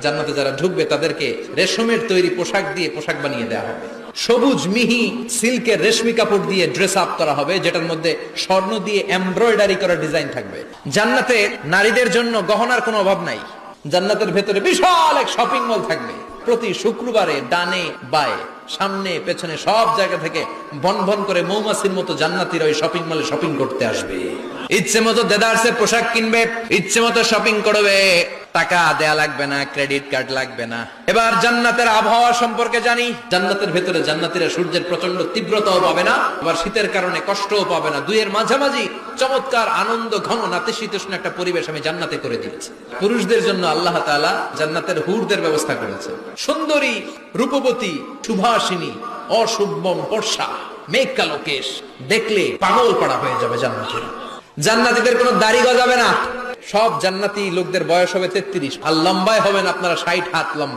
জান্নাতে যারা ঢুকবে তাদেরকে রেশমের তৈরি পোশাক দিয়ে পোশাক বানিয়ে দেওয়া হবে। সবুজ মিহি সিল্কের রেশমি কাপড় দিয়ে ড্রেস আপ করা হবে, যেটার মধ্যে স্বর্ণ দিয়ে এমব্রয়ডারি করা ডিজাইন থাকবে। জান্নাতে নারীদের জন্য গহনার কোনো অভাব নাই। জান্নাতের ভেতরে বিশাল এক শপিং মল থাকবে। প্রতি শুক্রবারে ডানে বায়ে সামনে পেছনে সব জায়গা থেকে বন বন করে মৌমাছির মতো জান্নাতীরা ওই শপিং মলে শপিং করতে আসবে। ইচ্ছে মতো দেদারসের পোশাক কিনবে, ইচ্ছে মতো শপিং করবে, টাকা দেয়া লাগবে না, ক্রেডিট কার্ড লাগবে না। এবার জান্নাতের আবহাওয়া সম্পর্কে জানি। জান্নাতের ভেতরে জান্নাতীরা সূর্যের প্রচন্ড তীব্রতাও পাবে না, আবার শীতের কারণে কষ্টও পাবে না। দুইয়ের মাঝামাঝি চমৎকার আনন্দ ঘন নাতিশীতোষ্ণ একটা পরিবেশ আমি জান্নাতে করে দিয়েছি। পুরুষদের জন্য আল্লাহ তাআলা জান্নাতের হুরদের ব্যবস্থা করেছে। সুন্দরী, রূপবতী, সুভাষিনী, অশুভম বর্ষা, মেঘ কালো কেশ, দেখলে পাগল পাড়া হয়ে যাবে জান্নাতীরা। জান্নাতীদের কোনো দাড়ি গজাবে না। সব জান্নাতি লোকদের বয়স হবে 33, আর লম্বায় হবেন আপনারা 60 হাত লম্বা।